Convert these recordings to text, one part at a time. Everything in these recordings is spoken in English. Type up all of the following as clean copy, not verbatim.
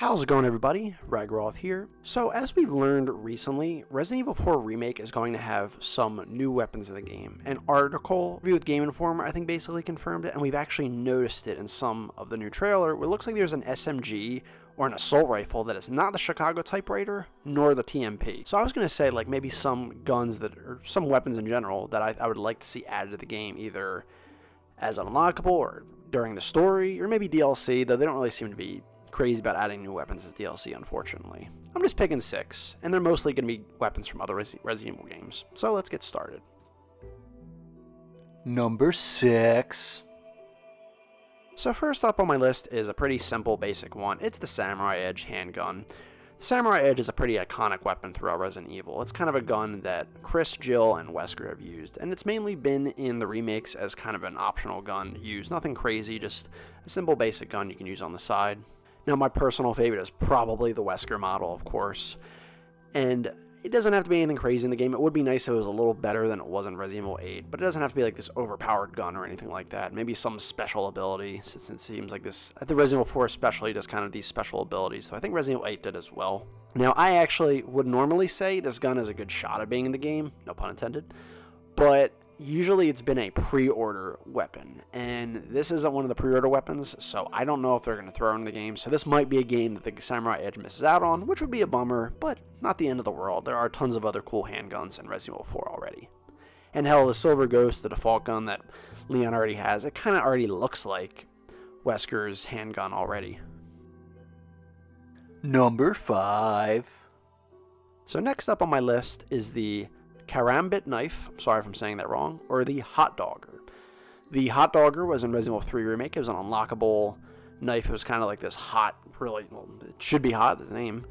How's it going, everybody? Ragroth here. So, as we've learned recently, Resident Evil 4 Remake is going to have some new weapons in the game. An article review with Game Informer, I think, basically confirmed it, and we've actually noticed it in some of the new trailer, where it looks like there's an SMG or an assault rifle that is not the Chicago typewriter, nor the TMP. So I was going to say, like, maybe some guns that, or some weapons in general, that I would like to see added to the game, either as unlockable or during the story, or maybe DLC, though they don't really seem to be crazy about adding new weapons as DLC, unfortunately. I'm just picking 6, and they're mostly going to be weapons from other Resident Evil games. So let's get started. Number 6. So first up on my list is a pretty simple, basic one. It's the Samurai Edge handgun. The Samurai Edge is a pretty iconic weapon throughout Resident Evil. It's kind of a gun that Chris, Jill, and Wesker have used, and it's mainly been in the remakes as kind of an optional gun to use. Nothing crazy, just a simple, basic gun you can use on the side. Now, my personal favorite is probably the Wesker model, of course, and it doesn't have to be anything crazy in the game. It would be nice if it was a little better than it was in Resident Evil 8, but it doesn't have to be like this overpowered gun or anything like that. Maybe some special ability, since it seems like this, the Resident Evil 4 especially does kind of these special abilities, so I think Resident Evil 8 did as well. Now, I actually would normally say this gun is a good shot at being in the game, no pun intended, but usually it's been a pre-order weapon, and this isn't one of the pre-order weapons, so I don't know if they're going to throw it in the game, so this might be a game that the Samurai Edge misses out on, which would be a bummer, but not the end of the world. There are tons of other cool handguns in Resident Evil 4 already. And hell, the Silver Ghost, the default gun that Leon already has, it kind of already looks like Wesker's handgun already. Number 5. So next up on my list is the Karambit Knife, I'm sorry if I'm saying that wrong, or the Hot Dogger. The Hot Dogger was in Resident Evil 3 Remake. It was an unlockable knife. It was kind of like this hot, really, well, it should be hot, the name,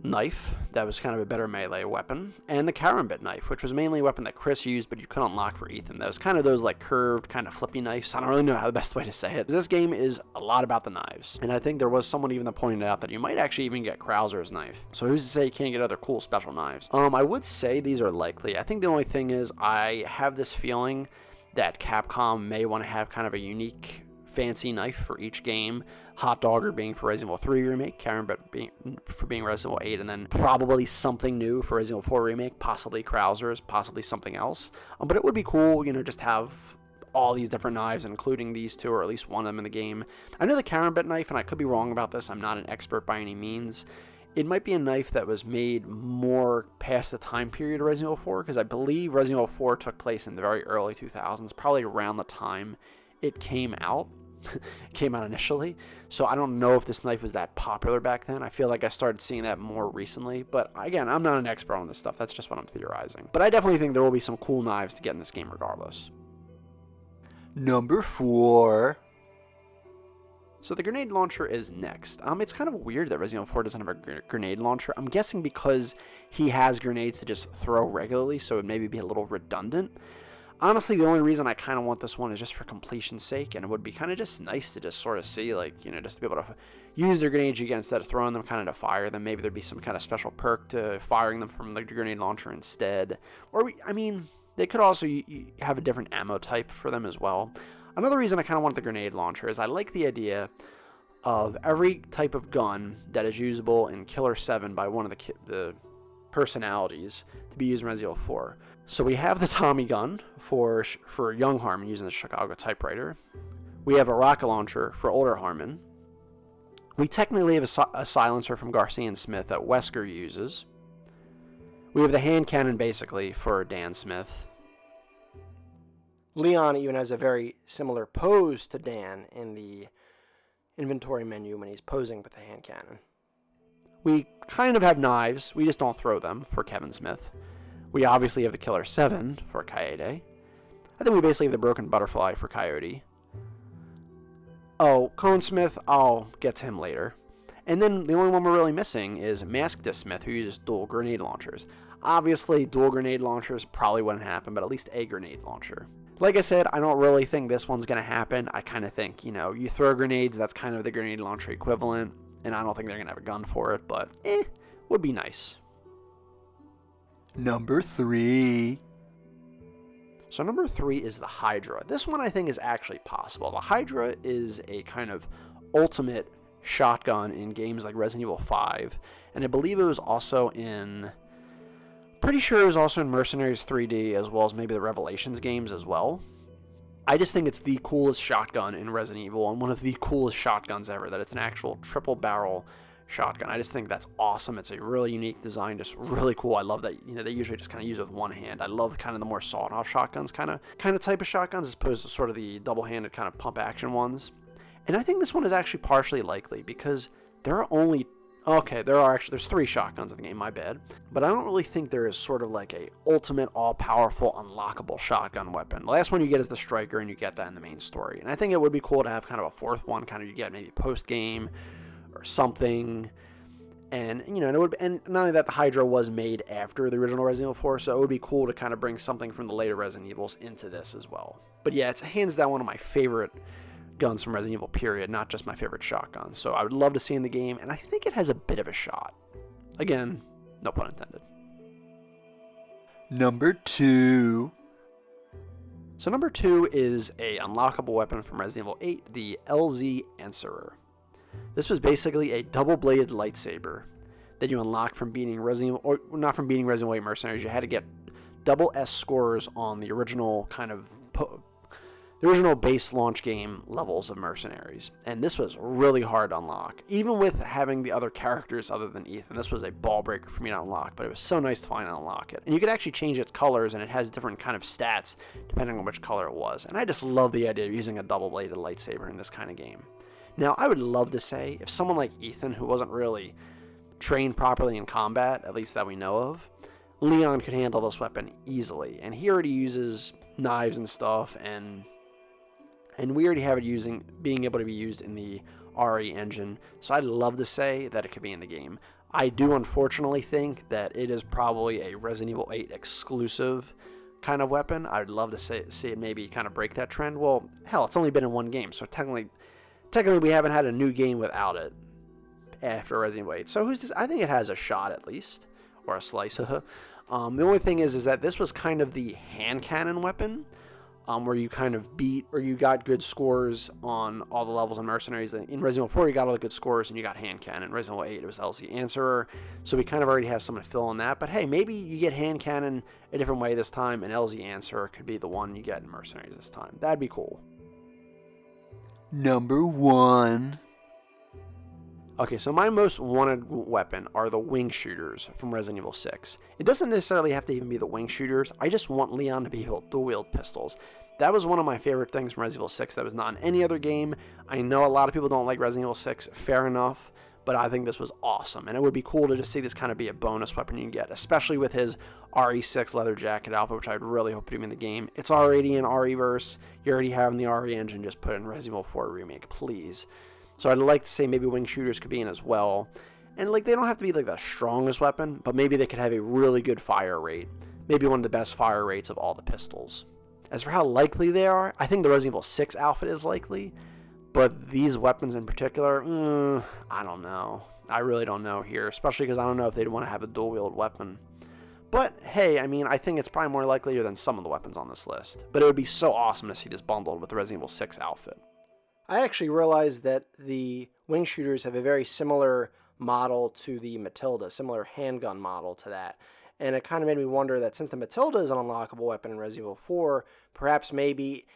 knife that was kind of a better melee weapon. And the Karambit Knife, which was mainly a weapon that Chris used, but you couldn't unlock for Ethan. That was kind of those like curved, kind of flippy knives. I don't really know how the best way to say it. This game is a lot about the knives. And I think there was someone even that pointed out that you might actually even get Krauser's knife. So who's to say you can't get other cool special knives? I would say these are likely. I think the only thing is I have this feeling that Capcom may want to have kind of a unique fancy knife for each game. Hot Dogger being for Resident Evil 3 Remake, Karambit being Resident Evil 8, and then probably something new for Resident Evil 4 Remake, possibly Krauser's, possibly something else. But it would be cool, just have all these different knives, including these two, or at least one of them in the game. I know the Karambit Knife, and I could be wrong about this, I'm not an expert by any means. It might be a knife that was made more past the time period of Resident Evil 4, because I believe Resident Evil 4 took place in the very early 2000s, probably around the time it came out. Came out initially, so I don't know if this knife was that popular back then. I feel like I started seeing that more recently, but again, I'm not an expert on this stuff. That's just what I'm theorizing. But I definitely think there will be some cool knives to get in this game regardless. Number 4. So the grenade launcher is next. It's kind of weird that Resident Evil 4 doesn't have a grenade launcher. I'm guessing because he has grenades to just throw regularly, so it would maybe be a little redundant. Honestly, the only reason I kind of want this one is just for completion's sake, and it would be kind of just nice to just sort of see, like, just to be able to use their grenades again instead of throwing them kind of to fire them. Maybe there'd be some kind of special perk to firing them from the grenade launcher instead. Or, they could also have a different ammo type for them as well. Another reason I kind of want the grenade launcher is I like the idea of every type of gun that is usable in Killer 7 by one of the personalities to be used in Resident Evil 4. So we have the Tommy gun for young Harmon using the Chicago typewriter. We have a rocket launcher for older Harmon. We technically have a silencer from Garcia and Smith that Wesker uses. We have the hand cannon basically for Dan Smith. Leon even has a very similar pose to Dan in the inventory menu when he's posing with the hand cannon. We kind of have knives, we just don't throw them, for Kevin Smith. We obviously have the Killer 7 for Kaede. I think we basically have the Broken Butterfly for Coyote. Oh, Cone Smith, I'll get to him later. And then the only one we're really missing is Masked Smith, who uses dual grenade launchers. Obviously, dual grenade launchers probably wouldn't happen, but at least a grenade launcher. Like I said, I don't really think this one's going to happen. I kind of think, you throw grenades, that's kind of the grenade launcher equivalent. And I don't think they're going to have a gun for it, but would be nice. Number 3. So number 3 is the Hydra. This one I think is actually possible. The Hydra is a kind of ultimate shotgun in games like Resident Evil 5, and I believe it was also in, pretty sure it was also in Mercenaries 3D, as well as maybe the Revelations games as well. I just think it's the coolest shotgun in Resident Evil, and one of the coolest shotguns ever, that it's an actual triple barrel shotgun. I just think that's awesome. It's a really unique design, just really cool. I love that, they usually just kind of use it with one hand. I love kind of the more sawed-off shotguns kind of type of shotguns, as opposed to sort of the double-handed kind of pump action ones. And I think this one is actually partially likely, because there are only, there's 3 shotguns in the game, my bad. But I don't really think there is sort of like a ultimate, all-powerful, unlockable shotgun weapon. The last one you get is the Striker, and you get that in the main story. And I think it would be cool to have kind of a 4th one, kind of you get maybe post-game or something. And, and not only that, the Hydra was made after the original Resident Evil 4, so it would be cool to kind of bring something from the later Resident Evils into this as well. But yeah, it's hands down one of my favorite guns from Resident Evil, period, not just my favorite shotgun. So I would love to see in the game, and I think it has a bit of a shot. Again, no pun intended. Number 2. So number 2 is a unlockable weapon from Resident Evil 8, the LZ Answerer. This was basically a double-bladed lightsaber that you unlock from beating Resident Evil, or not from beating Resident Evil 8 Mercenaries. You had to get double S scores on the original the original base launch game levels of Mercenaries, and this was really hard to unlock. Even with having the other characters other than Ethan, this was a ball breaker for me to unlock, but it was so nice to finally unlock it. And you could actually change its colors, and it has different kind of stats depending on which color it was. And I just love the idea of using a double-bladed lightsaber in this kind of game. Now, I would love to say, if someone like Ethan, who wasn't really trained properly in combat, at least that we know of, Leon could handle this weapon easily. And he already uses knives and stuff, and we already have it being able to be used in the RE engine, so I'd love to say that it could be in the game. I do unfortunately think that it is probably a Resident Evil 8 exclusive kind of weapon. I'd love to see it maybe kind of break that trend. Well, hell, it's only been in one game, so technically we haven't had a new game without it after Resident Evil 8. So I think it has a shot at least, or a slice. The only thing is that this was kind of the hand cannon weapon, where you kind of beat, or you got good scores on all the levels in Mercenaries. In Resident Evil 4, you got all the good scores, and you got hand cannon. In Resident Evil 8, it was LZ Answerer, so we kind of already have someone to fill in that. But hey, maybe you get hand cannon a different way this time, and LZ Answerer could be the one you get in Mercenaries this time. That'd be cool. Number 1. Okay, so my most wanted weapon are the wing shooters from Resident Evil 6. It doesn't necessarily have to even be the wing shooters. I just want Leon to be able to dual-wield pistols. That was one of my favorite things from Resident Evil 6 that was not in any other game. I know a lot of people don't like Resident Evil 6, fair enough, but I think this was awesome. And it would be cool to just see this kind of be a bonus weapon you can get, especially with his RE6 leather jacket alpha, which I'd really hope to be in the game. It's already in RE-verse. You already have in the RE engine, just put it in Resident Evil 4 Remake, please. So I'd like to say maybe wing shooters could be in as well. And like, they don't have to be like the strongest weapon, but maybe they could have a really good fire rate. Maybe one of the best fire rates of all the pistols. As for how likely they are, I think the Resident Evil 6 outfit is likely. But these weapons in particular, I don't know. I really don't know here, especially because I don't know if they'd want to have a dual-wield weapon. But hey, I mean, I think it's probably more likelier than some of the weapons on this list. But it would be so awesome to see this bundled with the Resident Evil 6 outfit. I actually realized that the wing shooters have a very similar model to the Matilda, similar handgun model to that. And it kind of made me wonder that since the Matilda is an unlockable weapon in Resident Evil 4, perhaps maybe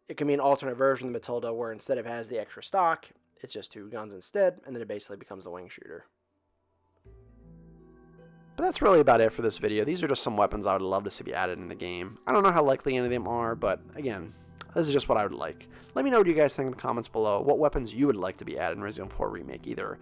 it can be an alternate version of the Matilda where instead of has the extra stock, it's just 2 guns instead, and then it basically becomes the wing shooter. But that's really about it for this video. These are just some weapons I would love to see be added in the game. I don't know how likely any of them are, but again, this is just what I would like. Let me know what you guys think in the comments below. What weapons you would like to be added in Resident Evil 4 Remake, either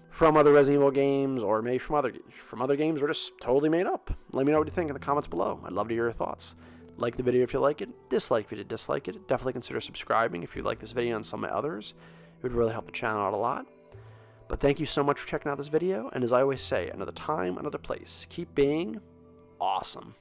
from other Resident Evil games, or maybe from other games, or just totally made up. Let me know what you think in the comments below. I'd love to hear your thoughts. Like the video if you like it. Dislike if you dislike it. Definitely consider subscribing if you like this video and some of my others. It would really help the channel out a lot. But thank you so much for checking out this video. And as I always say, another time, another place. Keep being awesome.